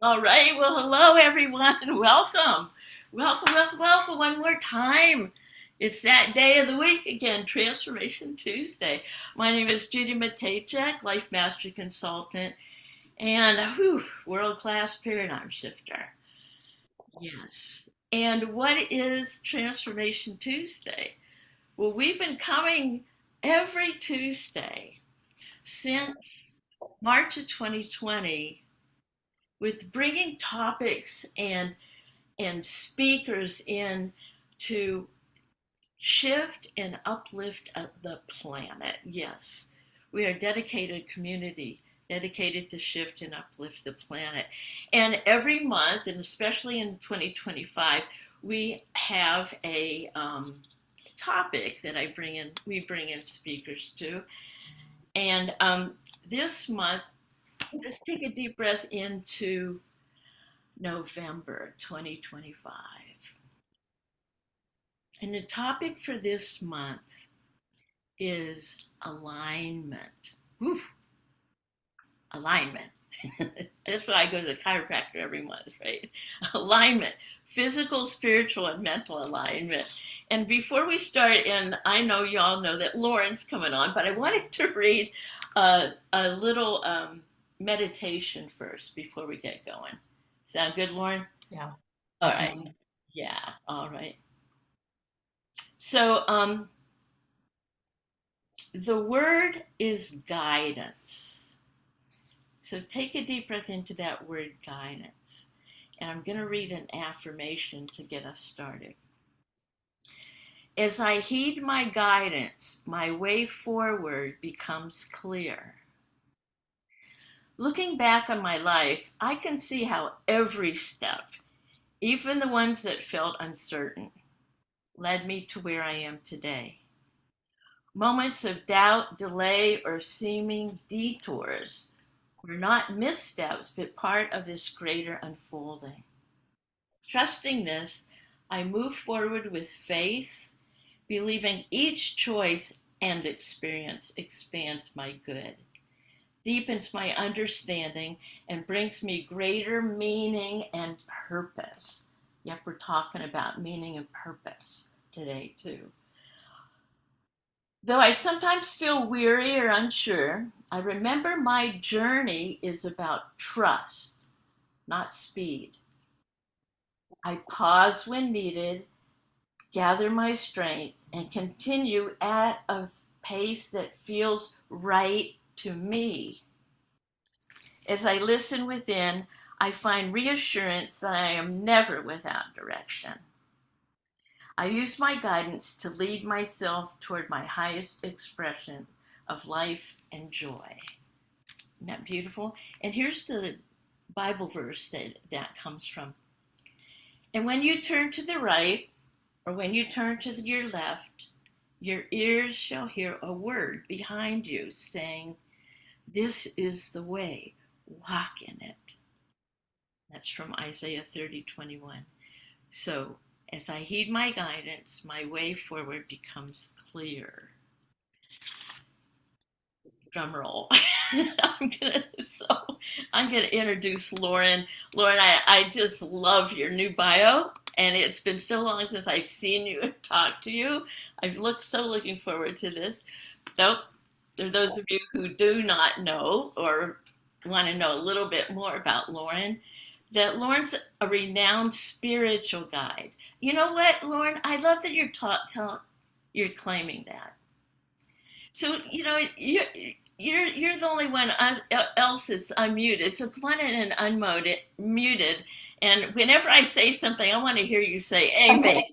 All right. Well, hello, everyone. Welcome. Welcome, welcome, welcome one more time. It's that day of the week again, Transformation Tuesday. My name is Judy Matejczak, Life Mastery Consultant and world-class paradigm shifter. Yes. And what is Transformation Tuesday? Well, we've been coming every Tuesday since March of 2020 with bringing topics and speakers in to shift and uplift the planet. Yes, we are a dedicated community, dedicated to shift and uplift the planet. And every month, and especially in 2025, we have a topic that we bring in speakers to. And this month, let's take a deep breath into November 2025. And the topic for this month is alignment. Whew, alignment. That's why I go to the chiropractor every month, right? Alignment, physical, spiritual, and mental alignment. And before we start, and I know y'all know that Lauren's coming on, but I wanted to read a little meditation first before we get going. Sound good, Lauren? Yeah. All right. Yeah. All right. So, the word is guidance. So take a deep breath into that word guidance. And I'm going to read an affirmation to get us started. As I heed my guidance, my way forward becomes clear. Looking back on my life, I can see how every step, even the ones that felt uncertain, led me to where I am today. Moments of doubt, delay, or seeming detours were not missteps, but part of this greater unfolding. Trusting this, I move forward with faith, believing each choice and experience expands my good, deepens my understanding, and brings me greater meaning and purpose. Yep, we're talking about meaning and purpose today, too. Though I sometimes feel weary or unsure, I remember my journey is about trust, not speed. I pause when needed, gather my strength, and continue at a pace that feels right to me. As I listen within, I find reassurance that I am never without direction. I use my guidance to lead myself toward my highest expression of life and joy. Isn't that beautiful? And here's the Bible verse that comes from. And when you turn to the right, or when you turn to your left, your ears shall hear a word behind you saying, "This is the way, walk in it." That's from Isaiah 30:21. So as I heed my guidance, my way forward becomes clear. Drum roll. I'm gonna introduce Lauren. Lauren, I just love your new bio, and it's been so long since I've seen you and talked to you. I've looking forward to this. So, for those of you who do not know or want to know a little bit more about Lauren, that Lauren's a renowned spiritual guide. You know what, Lauren? I love that you're claiming that. So you're the only one else is unmuted. So come on in and unmuted, muted. And whenever I say something, I want to hear you say "Amen."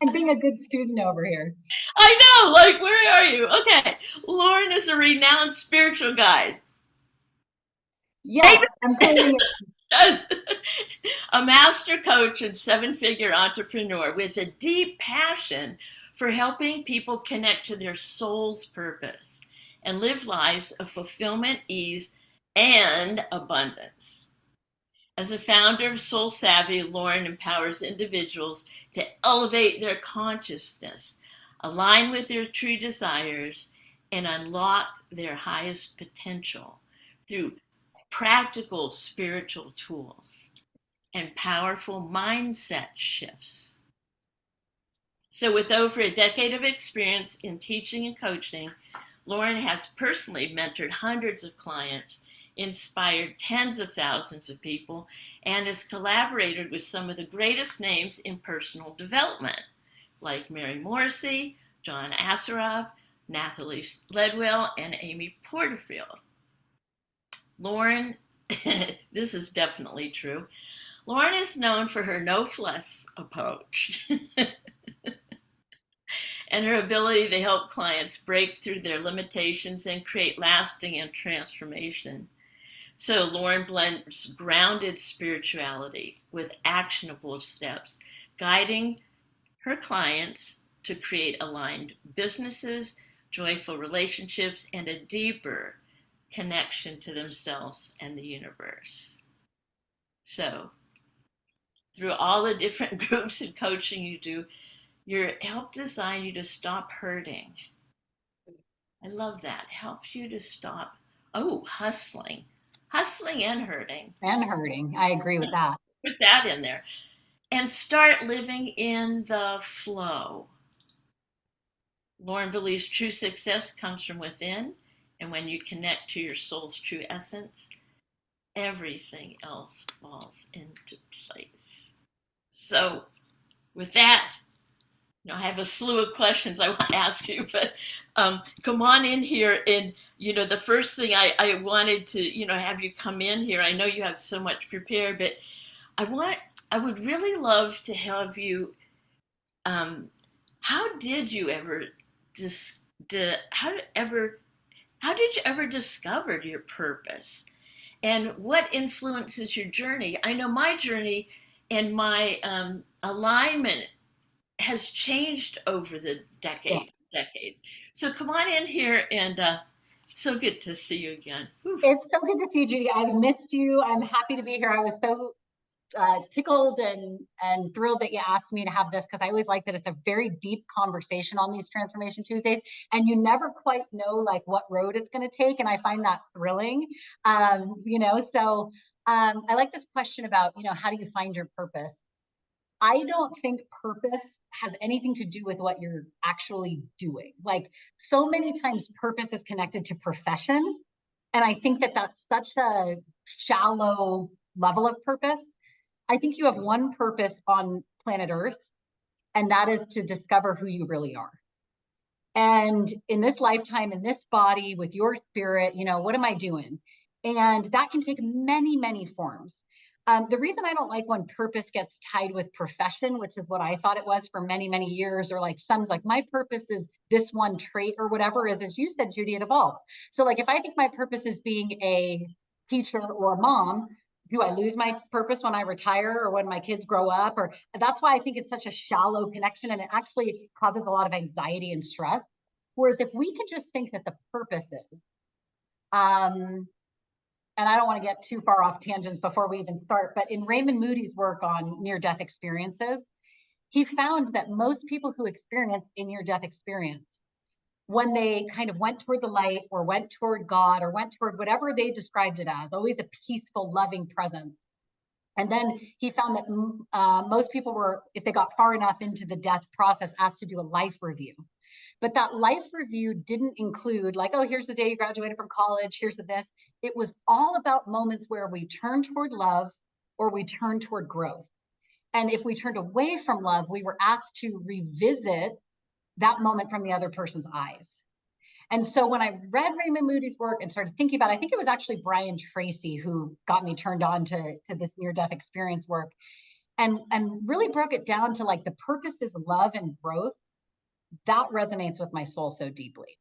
I'm being a good student over here. I know, like, where are you? Okay, Lauren is a renowned spiritual guide. Yes, I'm claiming it. Yes. A master coach and seven-figure entrepreneur with a deep passion for helping people connect to their soul's purpose and live lives of fulfillment, ease, and abundance. As a founder of Soul Savvy, Lauren empowers individuals to elevate their consciousness, align with their true desires, and unlock their highest potential through practical spiritual tools, and powerful mindset shifts. So, with over a decade of experience in teaching and coaching, Lauren has personally mentored hundreds of clients, inspired tens of thousands of people, and has collaborated with some of the greatest names in personal development, like Mary Morrissey, John Assaraf, Natalie Ledwell, and Amy Porterfield. Lauren, this is definitely true. Lauren is known for her no-fluff approach and her ability to help clients break through their limitations and create lasting and transformation. So Lauren blends grounded spirituality with actionable steps, guiding her clients to create aligned businesses, joyful relationships, and a deeper connection to themselves and the universe. So, through all the different groups and coaching you do, you're help design you to stop hurting. I love that. Helps you to stop, hustling. Hustling and hurting. And hurting. I agree with that. Put that in there. And start living in the flow. Lauren believes true success comes from within, and when you connect to your soul's true essence, everything else falls into place. So, with that, I have a slew of questions I want to ask you, but come on in here. And, the first thing I wanted to, have you come in here. I know you have so much prepared, but I would really love to have you, how did you ever how did you ever discover your purpose? And what influences your journey? I know my journey and my alignment has changed over the decades. So come on in here, and so good to see you again. Whew. It's so good to see you, Judy. I've missed you. I'm happy to be here. I was so tickled and thrilled that you asked me to have this, because I always like that it's a very deep conversation on these Transformation Tuesdays, and you never quite know like what road it's going to take, and I find that thrilling. So I like this question about how do you find your purpose. I don't think purpose has anything to do with what you're actually doing. Like, so many times purpose is connected to profession, and I think that that's such a shallow level of purpose. I think you have one purpose on planet Earth, and that is to discover who you really are. And in this lifetime, in this body, with your spirit, what am I doing? And that can take many, many forms. The reason I don't like when purpose gets tied with profession, which is what I thought it was for many, many years, or like some's like, my purpose is this one trait or whatever, is, as you said, Judy, it evolves. So like, if I think my purpose is being a teacher or a mom, do I lose my purpose when I retire or when my kids grow up? Or that's why I think it's such a shallow connection, and it actually causes a lot of anxiety and stress. Whereas if we could just think that the purpose is, and I don't want to get too far off tangents before we even start, but in Raymond Moody's work on near-death experiences, he found that most people who experience a near-death experience, when they kind of went toward the light or went toward God or went toward whatever they described it as, always a peaceful, loving presence. And then he found that most people were, if they got far enough into the death process, asked to do a life review. But that life review didn't include like, oh, here's the day you graduated from college, here's the this. It was all about moments where we turned toward love or we turned toward growth. And if we turned away from love, we were asked to revisit that moment from the other person's eyes. And so when I read Raymond Moody's work and started thinking about it, I think it was actually Brian Tracy who got me turned on to this near-death experience work, and really broke it down to like the purpose is love and growth. That resonates with my soul so deeply.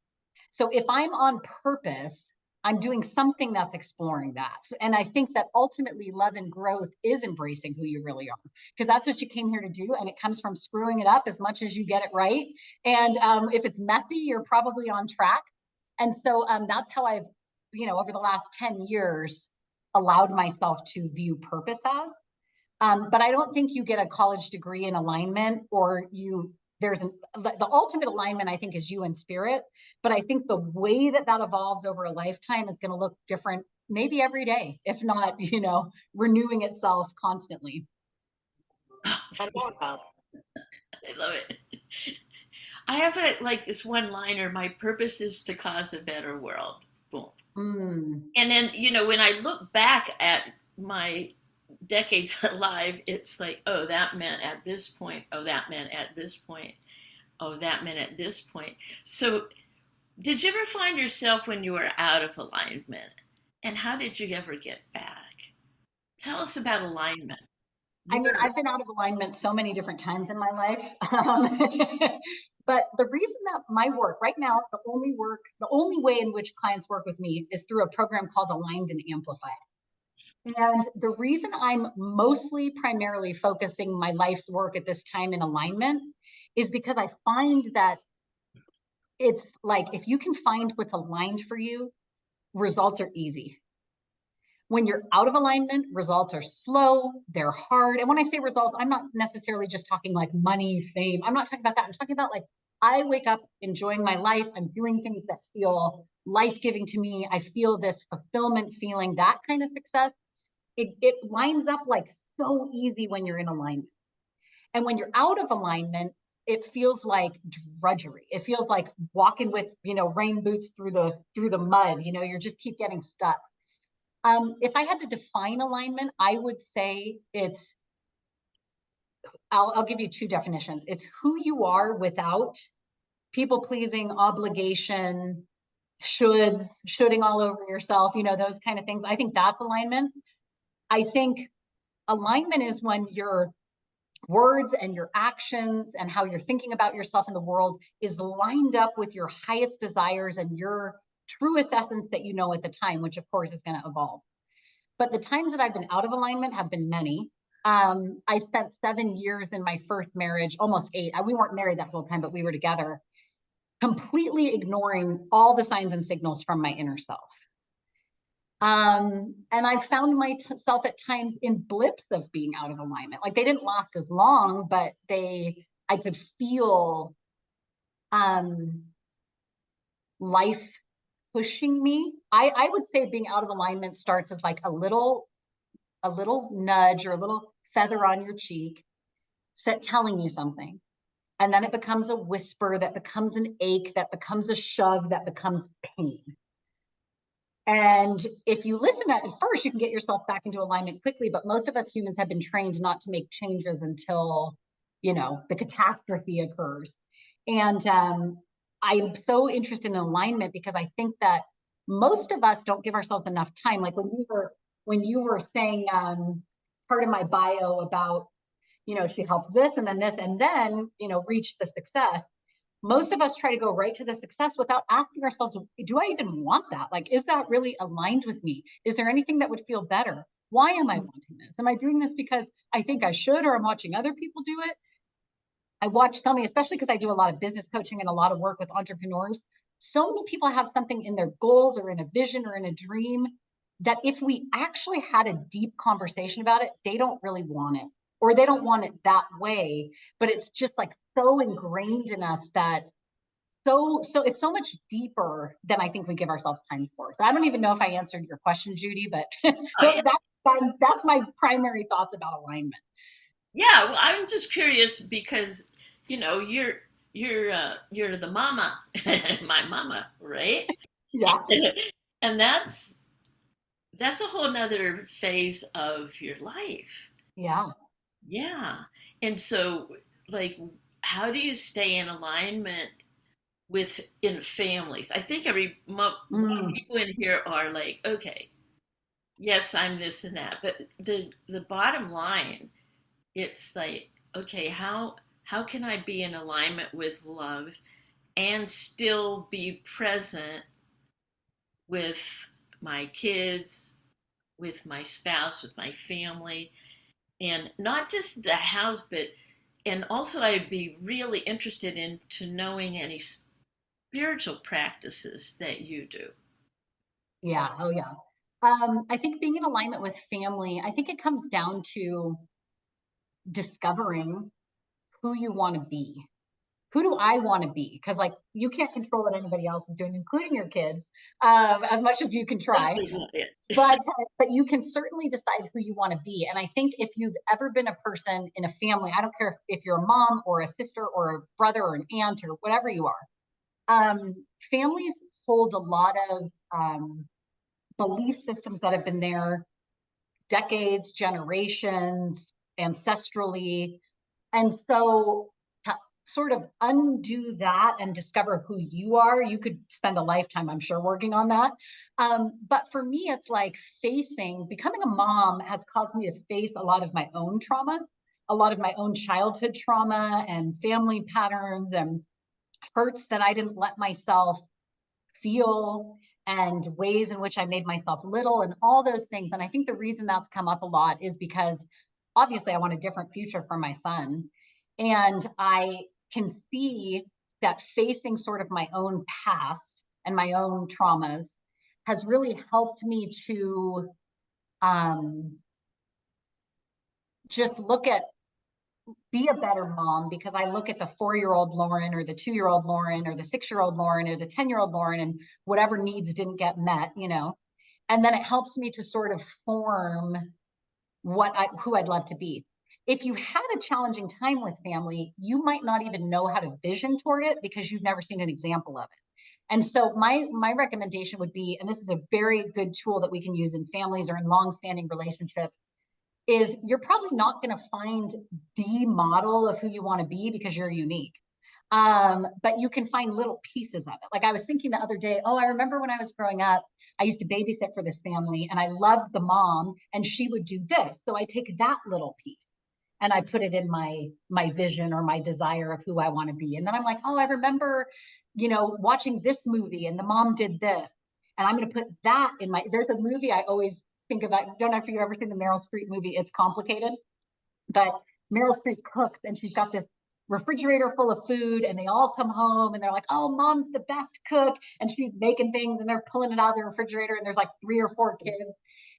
So if I'm on purpose, I'm doing something that's exploring that. And I think that ultimately love and growth is embracing who you really are, because that's what you came here to do. And it comes from screwing it up as much as you get it right. And if it's messy, you're probably on track. And so that's how I've, over the last 10 years, allowed myself to view purpose as. But I don't think you get a college degree in alignment, or the ultimate alignment, I think, is you and spirit. But I think the way that evolves over a lifetime is going to look different, maybe every day, if not, renewing itself constantly. I love it. I have like this one liner, my purpose is to cause a better world. Boom. Mm. And then, when I look back at my decades alive, it's like, oh, that meant at this point. Oh, that meant at this point. Oh, that meant at this point. So, did you ever find yourself when you were out of alignment? And how did you ever get back? Tell us about alignment. I mean, Where? I've been out of alignment so many different times in my life. But the reason that my work right now, the only way in which clients work with me is through a program called Aligned and Amplified. And the reason I'm mostly primarily focusing my life's work at this time in alignment is because I find that it's like if you can find what's aligned for you, results are easy. When you're out of alignment, results are slow, they're hard. And when I say results, I'm not necessarily just talking like money, fame. I'm not talking about that. I'm talking about like I wake up enjoying my life. I'm doing things that feel life-giving to me. I feel this fulfillment feeling, that kind of success. It lines up like so easy when you're in alignment. And when you're out of alignment, it feels like drudgery. It feels like walking with, rain boots through the mud. You're just keep getting stuck. If I had to define alignment, I would say I'll give you two definitions. It's who you are without people pleasing, obligation, shoulding all over yourself, those kind of things. I think that's alignment. I think alignment is when your words and your actions and how you're thinking about yourself in the world is lined up with your highest desires and your truest essence that you know at the time, which of course is going to evolve. But the times that I've been out of alignment have been many. I spent 7 years in my first marriage, almost 8. We weren't married that whole time, but we were together, completely ignoring all the signs and signals from my inner self. And I found myself at times in blips of being out of alignment. Like they didn't last as long, but I could feel life pushing me. I would say being out of alignment starts as like a little nudge or a little feather on your cheek, telling you something. And then it becomes a whisper, that becomes an ache, that becomes a shove, that becomes pain. And if you listen at first, you can get yourself back into alignment quickly. But most of us humans have been trained not to make changes until, the catastrophe occurs. And I'm so interested in alignment because I think that most of us don't give ourselves enough time. Like when you were saying part of my bio about, she helped this and then, reach the success. Most of us try to go right to the success without asking ourselves, do I even want that? Like, is that really aligned with me? Is there anything that would feel better? Why am I wanting this? Am I doing this because I think I should, or I'm watching other people do it? I watch so many, especially because I do a lot of business coaching and a lot of work with entrepreneurs. So many people have something in their goals or in a vision or in a dream that if we actually had a deep conversation about it, they don't really want it, or they don't want it that way. But it's just like so ingrained in us that so it's so much deeper than I think we give ourselves time for. So I don't even know if I answered your question, Judy, but Oh, yeah. that's my primary thoughts about alignment. Yeah, well, I'm just curious because you're the mama, my mama, right? Yeah. And that's a whole nother phase of your life. Yeah. Yeah. And so, like, how do you stay in alignment in families? I think lot of Mm. people in here are like, okay, yes, I'm this and that, but the bottom line, it's like, okay, how can I be in alignment with love and still be present with my kids, with my spouse, with my family, and not just the house, but and also I'd be really interested in to knowing any spiritual practices that you do. Yeah. Oh, yeah. I think being in alignment with family, I think it comes down to discovering who you want to be. who do I want to be? Because like you can't control what anybody else is doing, including your kids, as much as you can try. But you can certainly decide who you want to be. And I think if you've ever been a person in a family, I don't care if you're a mom or a sister or a brother or an aunt or whatever you are, families hold a lot of belief systems that have been there decades, generations, ancestrally. And so to sort of undo that and discover who you are, you could spend a lifetime, I'm sure, working on that. But for me, it's like becoming a mom has caused me to face a lot of my own trauma, a lot of my own childhood trauma and family patterns and hurts that I didn't let myself feel, and ways in which I made myself little and all those things. And I think the reason that's come up a lot is because obviously I want a different future for my son. And I can see that facing sort of my own past and my own traumas has really helped me to just be a better mom, because I look at the 4-year-old Lauren or the 2-year-old Lauren or the 6-year-old Lauren or the 10-year-old Lauren and whatever needs didn't get met, and then it helps me to sort of form who I'd love to be. If you had a challenging time with family, you might not even know how to vision toward it because you've never seen an example of it. And so my recommendation would be, and this is a very good tool that we can use in families or in long-standing relationships, is you're probably not going to find the model of who you want to be because you're unique. But you can find little pieces of it. Like I was thinking the other day, I remember when I was growing up, I used to babysit for this family and I loved the mom and she would do this. So I take that little piece and I put it in my vision or my desire of who I want to be. And then I'm like, I remember, watching this movie and the mom did this. And I'm going to put that in there's a movie I always think about. Don't know if you've ever seen the Meryl Streep movie, It's Complicated, but Meryl Streep cooks and she's got this refrigerator full of food and they all come home and they're like, mom's the best cook. And she's making things and they're pulling it out of the refrigerator and there's like 3 or 4 kids.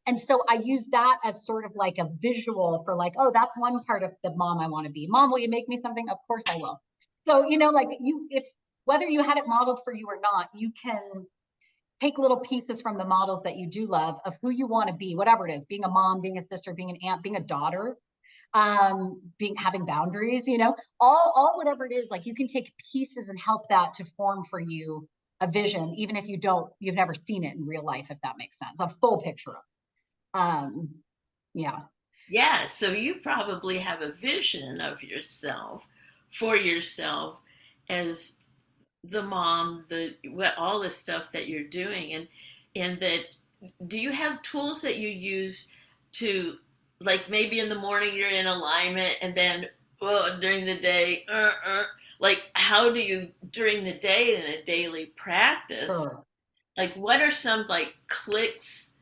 And so I use that as sort of like a visual for like, that's one part of the mom I want to be. Mom, will you make me something? Of course I will. So, like if whether you had it modeled for you or not, you can take little pieces from the models that you do love of who you want to be, whatever it is, being a mom, being a sister, being an aunt, being a daughter, having boundaries, all whatever it is, like you can take pieces and help that to form for you a vision, even if you've never seen it in real life, if that makes sense, a full picture of it. Yeah. Yeah, so you probably have a vision of yourself for yourself as the mom, all the stuff that you're doing, and that, do you have tools that you use to, like maybe in the morning you're in alignment and then during the day like how do you during the day in a daily practice, Sure. like what are some like clicks,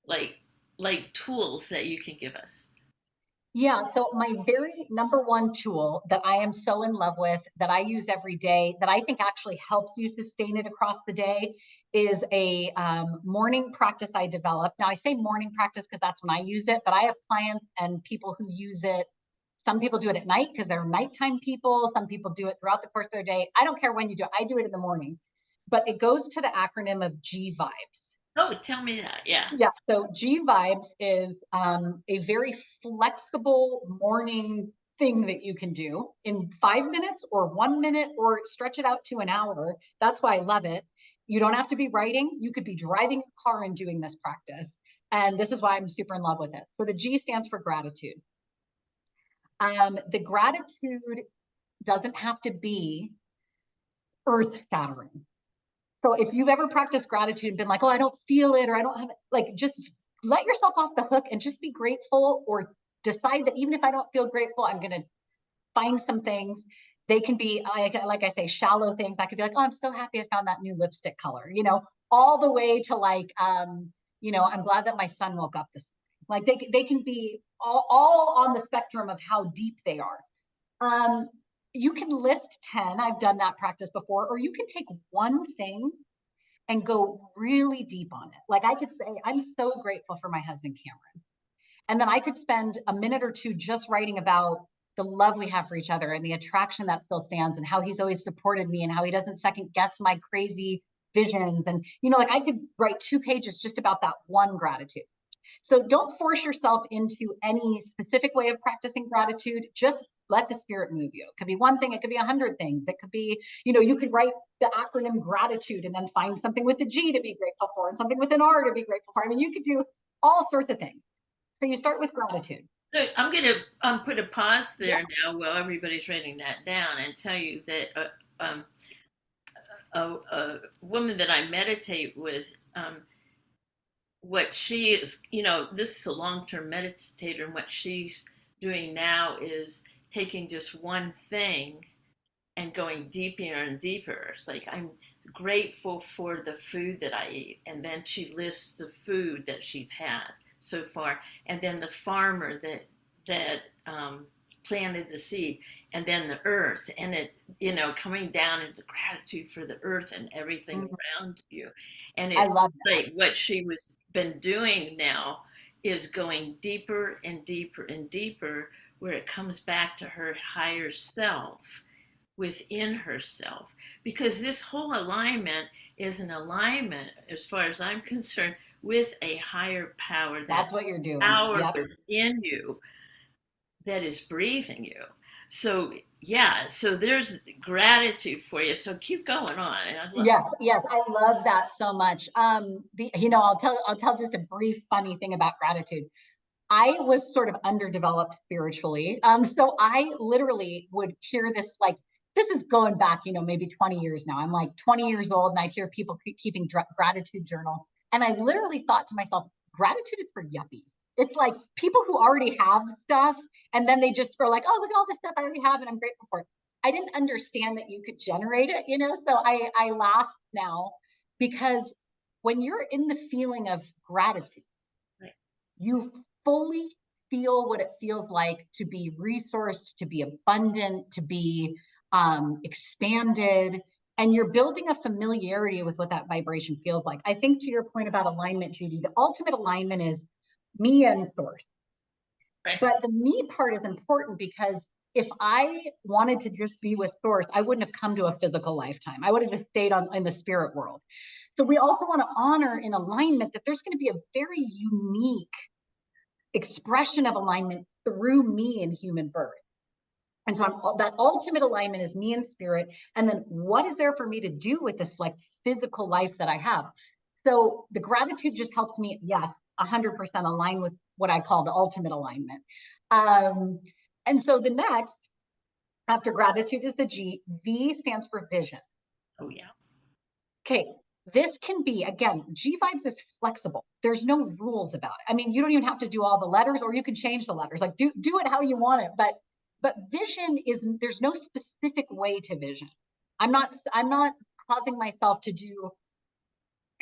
like tools that you can give us? Yeah, so my very number one tool that I am so in love with, that I use every day, that I think actually helps you sustain it across the day, is a morning practice I developed. Now, I say morning practice because that's when I use it, but I have clients and people who use it. Some people do it at night because they're nighttime people. Some people do it throughout the course of their day. I don't care when you do it. I do it in the morning. But it goes to the acronym of G vibes. Oh, tell me that. Yeah. Yeah, so G vibes is a very flexible morning thing that you can do in 5 minutes or 1 minute or stretch it out to an hour. That's why I love it. You don't have to be writing. You could be driving a car and doing this practice. And this is why I'm super in love with it. So the G stands for gratitude. The gratitude doesn't have to be earth shattering. So if you've ever practiced gratitude and been like, I don't feel it, or I don't have it, like just let yourself off the hook and just be grateful, or decide that even if I don't feel grateful, I'm going to find some things. They can be, like I say, shallow things. I could be like, I'm so happy I found that new lipstick color, all the way to like, I'm glad that my son woke up this morning. Like they can be all on the spectrum of how deep they are. You can list 10. I've done that practice before, or you can take one thing and go really deep on it. Like I could say, I'm so grateful for my husband, Cameron. And then I could spend a minute or two just writing about the love we have for each other and the attraction that still stands and how he's always supported me and how he doesn't second guess my crazy visions. And, like I could write 2 pages just about that one gratitude. So don't force yourself into any specific way of practicing gratitude. Just let the spirit move you. It could be one thing, it could be 100 things. It could be, you could write the acronym gratitude and then find something with the G to be grateful for and something with an R to be grateful for. I mean, you could do all sorts of things. So you start with gratitude. So I'm going to put a pause there now while everybody's writing that down and tell you that a woman that I meditate with, what she is, this is a long-term meditator, and what she's doing now is taking just one thing and going deeper and deeper. It's like, I'm grateful for the food that I eat. And then she lists the food that she's had so far. And then the farmer that planted the seed, and then the earth, and it, coming down into gratitude for the earth and everything around you. And I love that. like what she was been doing now is going deeper and deeper and deeper, where it comes back to her higher self within herself, because this whole alignment is an alignment, as far as I'm concerned, with a higher power. That's what you're doing. Power within you that is breathing you. So so there's gratitude for you. So keep going on. Yes, I love that so much. I'll tell just a brief funny thing about gratitude. I was sort of underdeveloped spiritually. So I literally would hear this, like, this is going back, maybe 20 years now. I'm like 20 years old and I hear people keeping gratitude journal. And I literally thought to myself, gratitude is for yuppies. It's like people who already have stuff, and then they just are like, oh, look at all this stuff I already have and I'm grateful for it. I didn't understand that you could generate it, so I laugh now, because when you're in the feeling of gratitude, you fully feel what it feels like to be resourced, to be abundant, to be expanded, and you're building a familiarity with what that vibration feels like. I think to your point about alignment, Judy, the ultimate alignment is me and source. Right. But the me part is important, because if I wanted to just be with source, I wouldn't have come to a physical lifetime. I would have just stayed in the spirit world. So we also want to honor in alignment that there's going to be a very unique expression of alignment through me in human birth. And so that ultimate alignment is me and spirit. And then what is there for me to do with this like physical life that I have? So the gratitude just helps me, yes, 100% align with what I call the ultimate alignment. And so the next, after gratitude, is the G. V stands for vision. Oh, yeah. Okay. This can be, again, G vibes is flexible. There's no rules about it. I mean, you don't even have to do all the letters, or you can change the letters. Like do it how you want it. But vision is, there's no specific way to vision. I'm not causing myself to do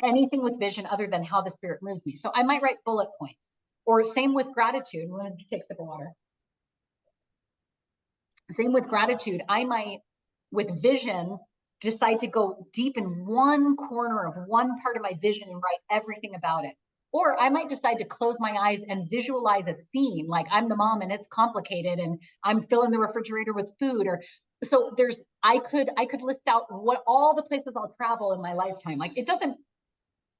anything with vision other than how the spirit moves me. So I might write bullet points, or same with gratitude. I'm going to take a sip of water. Same with gratitude. I might, with vision, decide to go deep in one corner of one part of my vision and write everything about it. Or I might decide to close my eyes and visualize a scene, like I'm the mom and it's complicated and I'm filling the refrigerator with food. Or so I could list out what all the places I'll travel in my lifetime. Like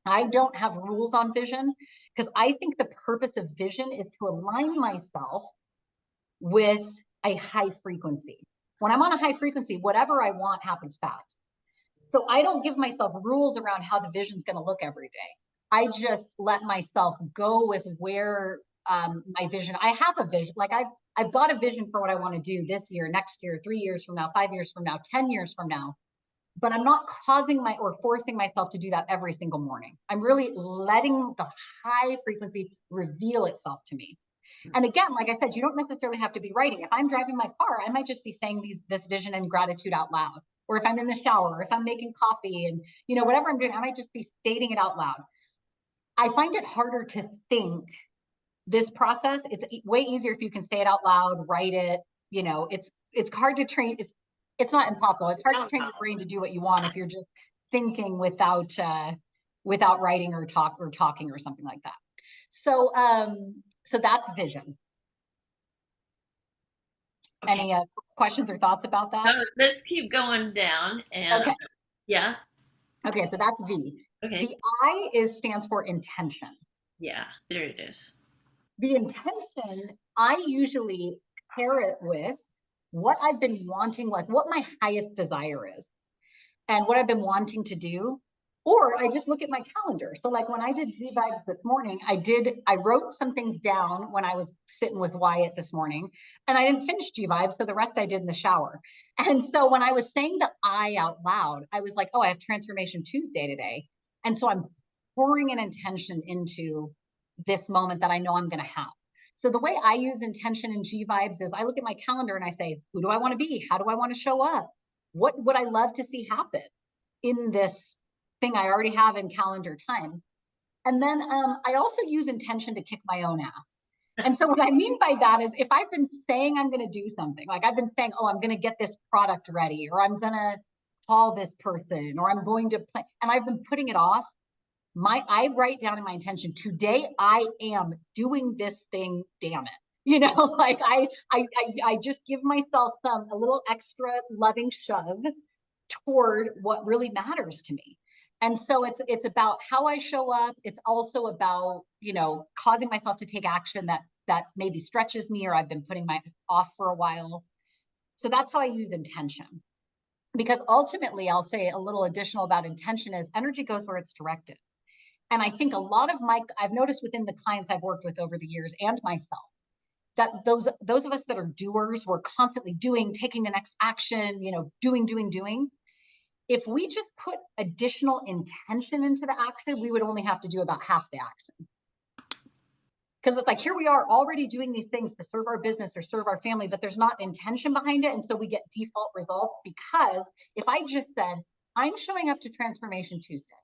I don't have rules on vision, because I think the purpose of vision is to align myself with a high frequency. When I'm on a high frequency, whatever I want happens fast. So I don't give myself rules around how the vision's going to look every day. I just let myself go with where my vision. I have a vision. Like I've got a vision for what I want to do this year, next year, 3 years from now, 5 years from now, 10 years from now. But I'm not or forcing myself to do that every single morning. I'm really letting the high frequency reveal itself to me. And again, like I said, you don't necessarily have to be writing. If I'm driving my car, I might just be saying this vision and gratitude out loud. Or if I'm in the shower, or if I'm making coffee and, whatever I'm doing, I might just be stating it out loud. I find it harder to think this process. It's way easier if you can say it out loud, write it. It's hard to train. It's not impossible. It's hard to train your brain to do what you want if you're just thinking without writing or talking or something like that. So that's vision. Okay. Any questions or thoughts about So that? let's keep going down. And Okay. yeah. Okay, so that's V. Okay. The I is stands for intention. Yeah, there it is. The intention, I usually pair it with what I've been wanting, like what my highest desire is and what I've been wanting to do. Or I just look at my calendar. So like when I did Z Vibes this morning, I wrote some things down when I was sitting with Wyatt this morning, and I didn't finish G Vibes. So the rest I did in the shower. And so when I was saying the I out loud, I was like, oh, I have Transformation Tuesday today. And so I'm pouring an intention into this moment that I know I'm going to have. So the way I use intention in G Vibes is I look at my calendar and I say, who do I want to be? How do I want to show up? What would I love to see happen in this thing I already have in calendar time? And then I also use intention to kick my own ass. And so what I mean by that is if I've been saying I'm going to do something, like I've been saying, oh, I'm going to get this product ready, or I'm going to call this person, or I'm going to play, and I've been putting it off, I write down in my intention, today I am doing this thing, damn it. You know, like I just give myself a little extra loving shove toward what really matters to me. And so it's about how I show up. It's also about, causing myself to take action that maybe stretches me or I've been putting my off for a while. So that's how I use intention. Because ultimately, I'll say a little additional about intention is energy goes where it's directed. And I think a lot of I've noticed within the clients I've worked with over the years and myself, that those of us that are doers, we're constantly doing, taking the next action, doing. If we just put additional intention into the action, we would only have to do about half the action. Because it's like, here we are already doing these things to serve our business or serve our family, but there's not intention behind it. And so we get default results. Because if I just said, I'm showing up to Transformation Tuesday,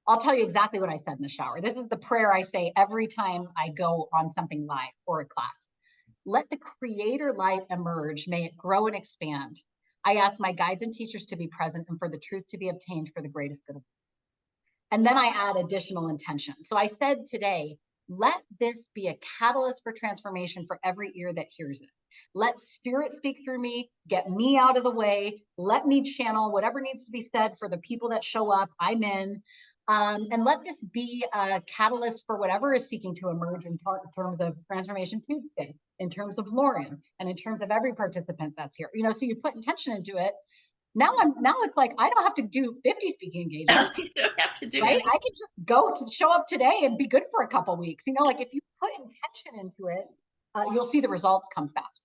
I'll tell you exactly what I said in the shower. This is the prayer I say every time I go on something live or a class. Let the creator light emerge. May it grow and expand. I ask my guides and teachers to be present and for the truth to be obtained for the greatest good of all. And then I add additional intention. So I said today, let this be a catalyst for transformation for every ear that hears it. Let spirit speak through me, get me out of the way. Let me channel whatever needs to be said for the people that show up. I'm in. And let this be a catalyst for whatever is seeking to emerge in terms of Transformation Tuesday, in terms of Lauren, and in terms of every participant that's here. So you put intention into it. Now it's like I don't have to do 50 speaking engagements, You don't have to do right? anything. I can just go to show up today and be good for a couple weeks. Like if you put intention into it, you'll see the results come fast.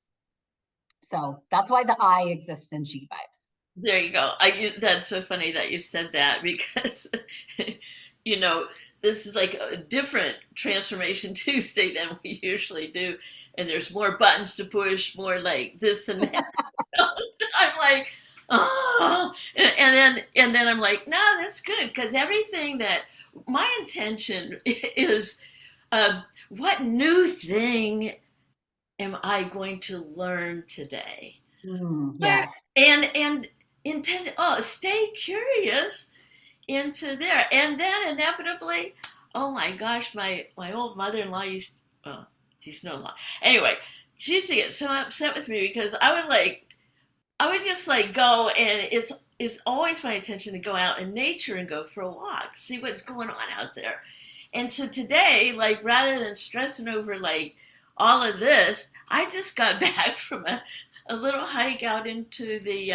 So that's why the I exists in G Vibes. There you go. That's so funny that you said that because, you know, this is like a different Transformation Tuesday than we usually do. And there's more buttons to push, more like this and that. I'm like, oh, and then I'm like, no, that's good because everything that my intention is, what new thing am I going to learn today? Where Yes. and intend stay curious into there, and then inevitably, oh my gosh, my old mother-in-law used, well, she's no law anyway, she used to get so upset with me because I would just like go, and it's always my intention to go out in nature and go for a walk, see what's going on out there. And so today, like rather than stressing over like all of this, I just got back from a little hike out into the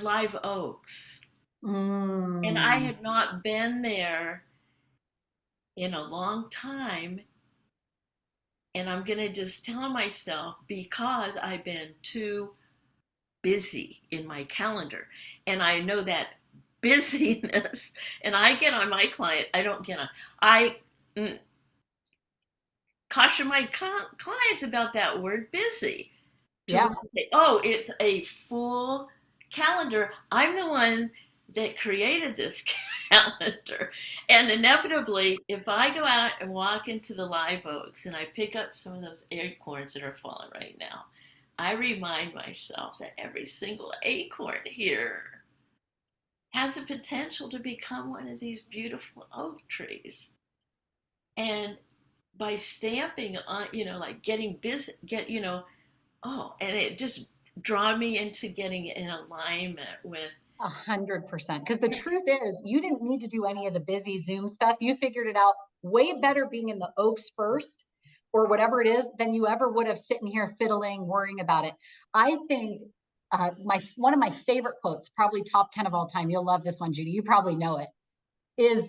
live oaks. And I Mm. had not been there in a long time. And I'm going to just tell myself because I've been too busy in my calendar. And I know that busyness, and I get on my client, I don't get on, I caution my clients about that word busy. To Yeah. say, oh, it's a full calendar. I'm the one that created this calendar. And inevitably, if I go out and walk into the live oaks and I pick up some of those acorns that are falling right now, I remind myself that every single acorn here has the potential to become one of these beautiful oak trees. And by stamping on, like getting busy, Oh, and it just draw me into getting in alignment with. 100%. Because the truth is, you didn't need to do any of the busy Zoom stuff. You figured it out way better being in the Oaks first or whatever it is than you ever would have sitting here fiddling, worrying about it. I think my one of my favorite quotes, probably top 10 of all time. You'll love this one, Judy. You probably know it. Is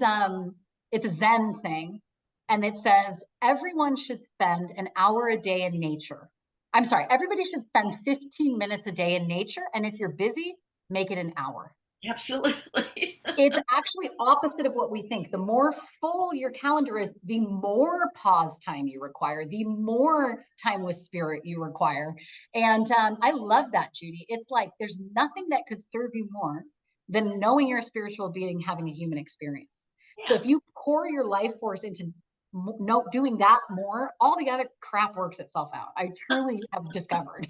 it's a Zen thing, and it says everyone should spend an hour a day in nature. I'm sorry, everybody should spend 15 minutes a day in nature, and if you're busy, make it an hour. Absolutely. It's actually opposite of what we think. The more full your calendar is, the more pause time you require, the more time with spirit you require. And I love that, Judy. It's like there's nothing that could serve you more than knowing you're a spiritual being having a human experience. So Yeah. if you pour your life force into no doing that more, all the other crap works itself out. I truly have discovered.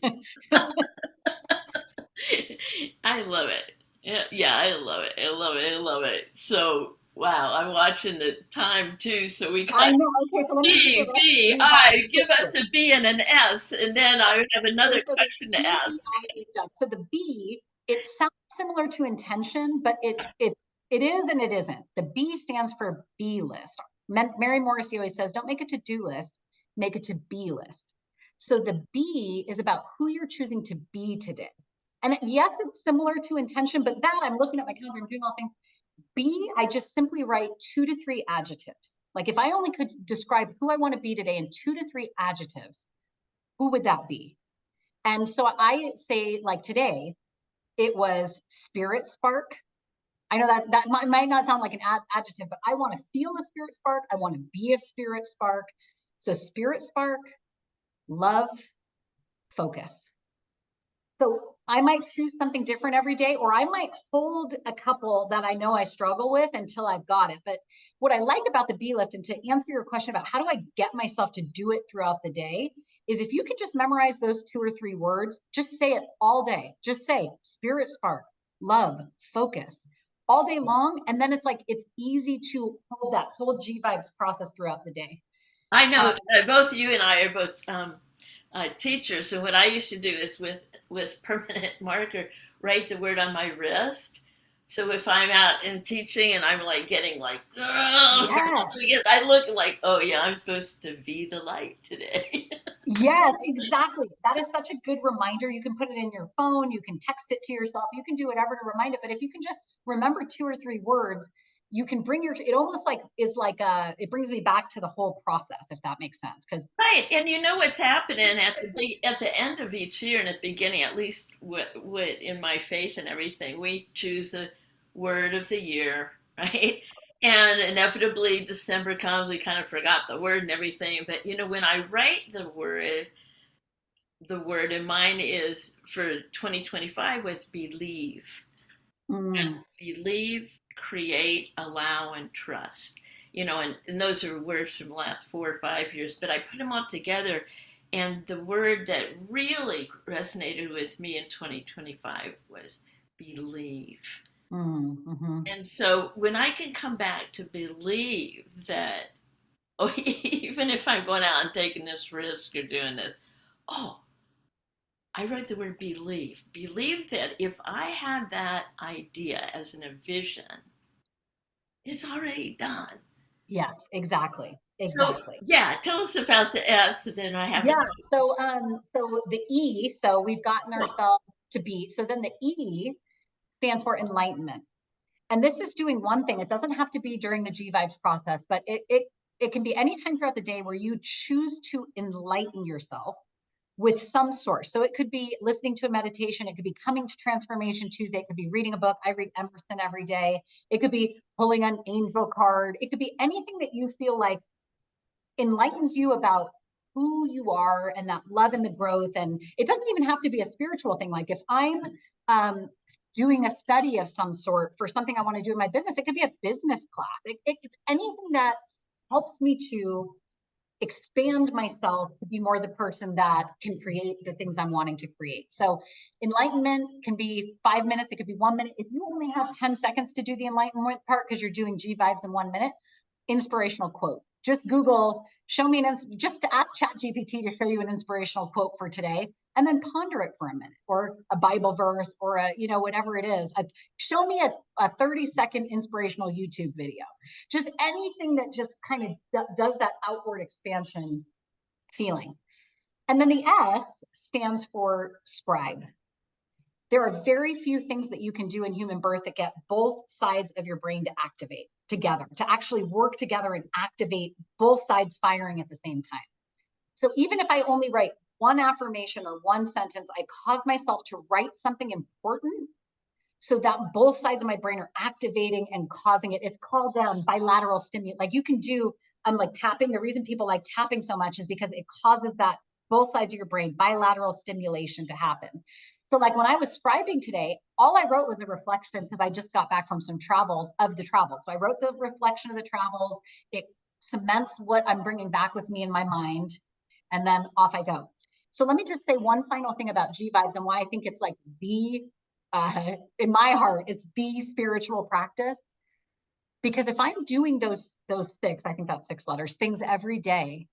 I love it. Yeah, yeah, I love it. I love it. I love it. So, wow, I'm watching the time too. So we I got know. Okay, so let me do the B, rest of V, the I. Give us quickly. a B and an S, and then I have Okay, another so there's question to B, V, ask. I, E stuff. So the B, it sounds similar to intention, but it is and it isn't. The B stands for B list. Mary Morrissey always says, don't make a to-do list, make a to-be list. So the B is about who you're choosing to be today. And yes, it's similar to intention, but that I'm looking at my calendar, I'm doing all things. B, I just simply write 2 to 3 adjectives. Like if I only could describe who I want to be today in 2 to 3 adjectives, who would that be? And so I say, like today, it was spirit spark. I know that might not sound like an adjective, but I want to feel a spirit spark. I want to be a spirit spark. So spirit spark, love, focus. So I might choose something different every day, or I might hold a couple that I know I struggle with until I've got it. But what I like about the B list, and to answer your question about how do I get myself to do it throughout the day, is if you can just memorize those 2 or 3 words, just say it all day. Just say spirit spark, love, focus all day long. And then it's like it's easy to hold that whole G vibes process throughout the day. I know Uh, both you and I are both teachers. So what I used to do is with permanent marker write the word on my wrist. So if I'm out in teaching and I'm like getting like, oh, yes, I look like, oh yeah, I'm supposed to be the light today. yes, exactly. That is such a good reminder. You can put it in your phone, you can text it to yourself, you can do whatever to remind it. But if you can just remember 2 or 3 words, you can bring your it almost like is like it brings me back to the whole process, if that makes sense. Because Right, and you know what's happening at the end of each year and at the beginning, at least what in my faith and everything, we choose a word of the year, right? And inevitably December comes, we kind of forgot the word and everything. But you know, when I write the word, and mine is for 2025 was believe. mm, Believe, create, allow, and trust. You know, and those are words from the last 4 or 5 years, but I put them all together. And the word that really resonated with me in 2025 was believe. mm-hmm. And so when I can come back to believe that, oh, even if I'm going out and taking this risk or doing this, oh, I wrote the word believe. Believe that if I had that idea as in a vision, it's already done. Yes, exactly, So exactly. yeah, tell us about the S, and then I have Yeah. So the E. So we've gotten a. ourselves to B. So then the E stands for enlightenment. And this is doing one thing. It doesn't have to be during the G vibes process, but it can be any time throughout the day where you choose to enlighten yourself with some source. So it could be listening to a meditation, it could be coming to Transformation Tuesday, it could be reading a book. I read Emerson every day. It could be pulling an angel card. It could be anything that you feel like enlightens you about who you are and that love and the growth. And it doesn't even have to be a spiritual thing. Like if I'm um, doing a study of some sort for something I want to do in my business, it could be a business class. It's anything that helps me to expand myself to be more the person that can create the things I'm wanting to create. So enlightenment can be 5 minutes, it could be 1 minute. If you only have 10 seconds to do the enlightenment part because you're doing G vibes in 1 minute, inspirational quote. Just Google, show me just to ask ChatGPT to show you an inspirational quote for today, and then ponder it for a minute, or a Bible verse, or a, whatever it is. Show me a 30-second inspirational YouTube video. Just anything that just kind of does that outward expansion feeling. And then the S stands for scribe. There are very few things that you can do in human birth that get both sides of your brain to activate together, to actually work together and activate both sides firing at the same time. So even if I only write one affirmation or one sentence, I cause myself to write something important so that both sides of my brain are activating and causing it. It's called bilateral stimulation. Like you can do, like tapping. The reason people like tapping so much is because it causes that both sides of your brain, bilateral stimulation to happen. So like when I was scribing today, all I wrote was a reflection because I just got back from some travels of the travel. So I wrote the reflection of the travels. It cements what I'm bringing back with me in my mind, and then off I go. So let me just say one final thing about G Vibes and why I think it's like in my heart, it's the spiritual practice. Because if I'm doing those six, I think that's 6 letters, things every day,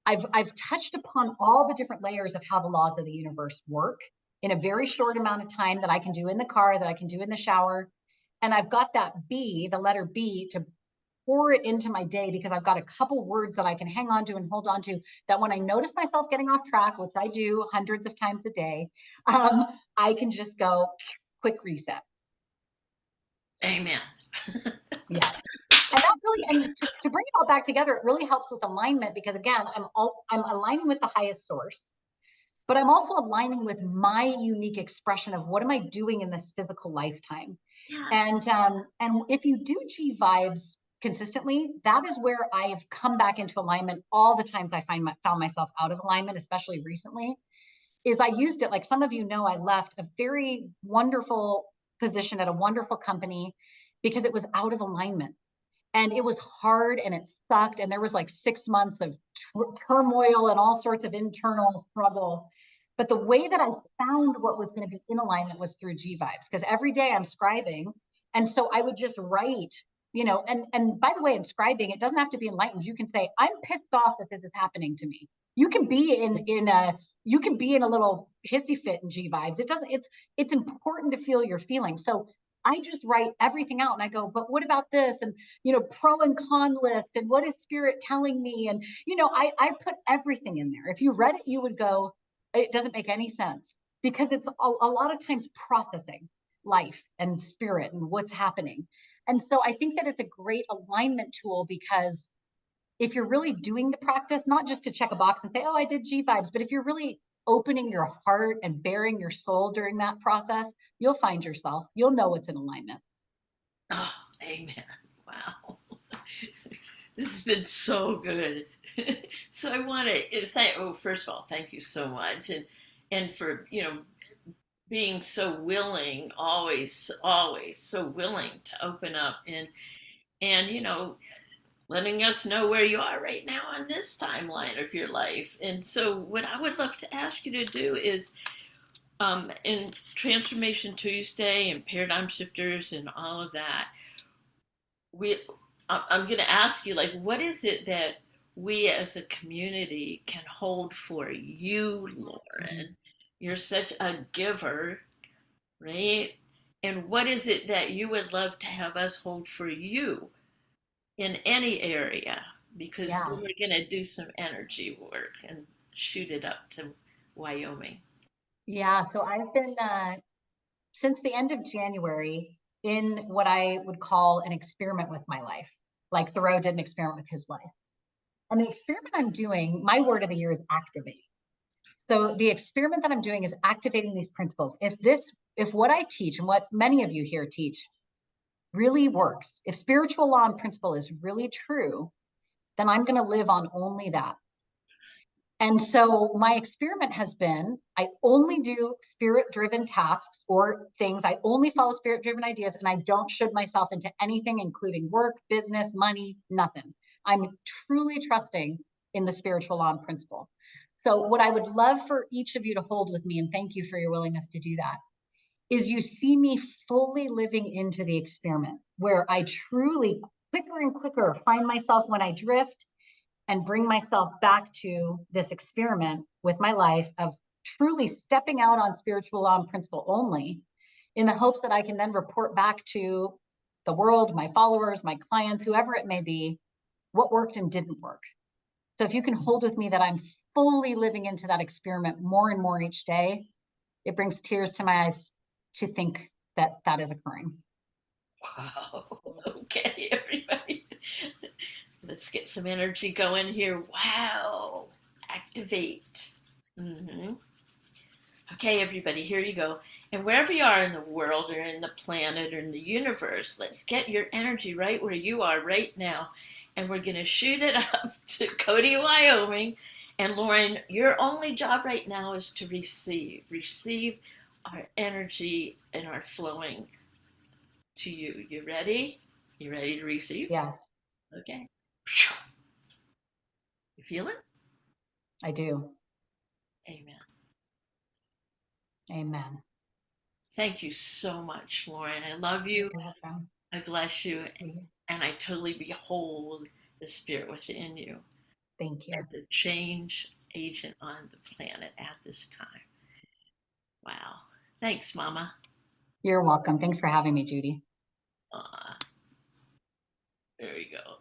I've touched upon all the different layers of how the laws of the universe work in a very short amount of time that I can do in the car, that I can do in the shower. And I've got that B, the letter B, to pour it into my day because I've got a couple words that I can hang on to and hold on to, that when I notice myself getting off track, which I do hundreds of times a day, I can just go quick reset. Amen. Yeah. And that really, and to bring it all back together, it really helps with alignment because again, I'm aligning with the highest source, but I'm also aligning with my unique expression of what am I doing in this physical lifetime. Yeah. And if you do G Vibes consistently, that is where I've come back into alignment. All the times I found myself out of alignment, especially recently, is I used it. Like some of you know, I left a very wonderful position at a wonderful company because it was out of alignment. And it was hard and it sucked. And there was like 6 months of turmoil and all sorts of internal struggle. But the way that I found what was going to be in alignment was through G Vibes, because every day I'm scribing. And so I would just write, and by the way, in scribing, it doesn't have to be enlightened. You can say, I'm pissed off that this is happening to me. You can be in a little hissy fit in G Vibes. It's important to feel your feelings. So I just write everything out and I go, but what about this? And, pro and con list, and what is spirit telling me? And, I put everything in there. If you read it, you would go, it doesn't make any sense, because it's a lot of times processing life and spirit and what's happening. And so I think that it's a great alignment tool, because if you're really doing the practice, not just to check a box and say, oh, I did G Vibes, but if you're really opening your heart and bearing your soul during that process, you'll find yourself, you'll know what's in alignment. Oh, amen. Wow. This has been so good. So I want to first of all, thank you so much. And for, being so willing, always so willing to open up and, letting us know where you are right now on this timeline of your life. And so what I would love to ask you to do is, in Transformation Tuesday and Paradigm Shifters and all of that, I'm going to ask you, like, what is it that we as a community can hold for you, Lauren? You're such a giver, right? And what is it that you would love to have us hold for you in any area? Because Yeah. then we're going to do some energy work and shoot it up to Wyoming. Yeah. So I've been, since the end of January, in what I would call an experiment with my life, like Thoreau did an experiment with his life. And the experiment I'm doing, my word of the year is activate. So the experiment that I'm doing is activating these principles. If what I teach and what many of you here teach really works, if spiritual law and principle is really true, then I'm going to live on only that. And so my experiment has been, I only do spirit-driven tasks or things. I only follow spirit-driven ideas, and I don't should myself into anything, including work, business, money, nothing. I'm truly trusting in the spiritual law and principle. So what I would love for each of you to hold with me, and thank you for your willingness to do that, is you see me fully living into the experiment where I truly quicker and quicker find myself when I drift and bring myself back to this experiment with my life of truly stepping out on spiritual law and principle only, in the hopes that I can then report back to the world, my followers, my clients, whoever it may be, what worked and didn't work. So if you can hold with me that I'm fully living into that experiment more and more each day, it brings tears to my eyes to think that that is occurring. Wow. Okay, everybody. Let's get some energy going here. Wow. Activate. Mm-hmm. Okay, everybody, here you go. And wherever you are in the world or in the planet or in the universe, let's get your energy right where you are right now. And we're going to shoot it up to Cody, Wyoming. And Lauren, your only job right now is to receive our energy and our flowing to you. You ready? You ready to receive? Yes. Okay. You feel it? I do. Amen. Amen. Thank you so much, Lauren. I love you. You're welcome. I bless you. Mhm. And I totally behold the spirit within you Thank you. as a change agent on the planet at this time. Wow. Thanks, Mama. You're welcome. Thanks for having me, Judy. There you go.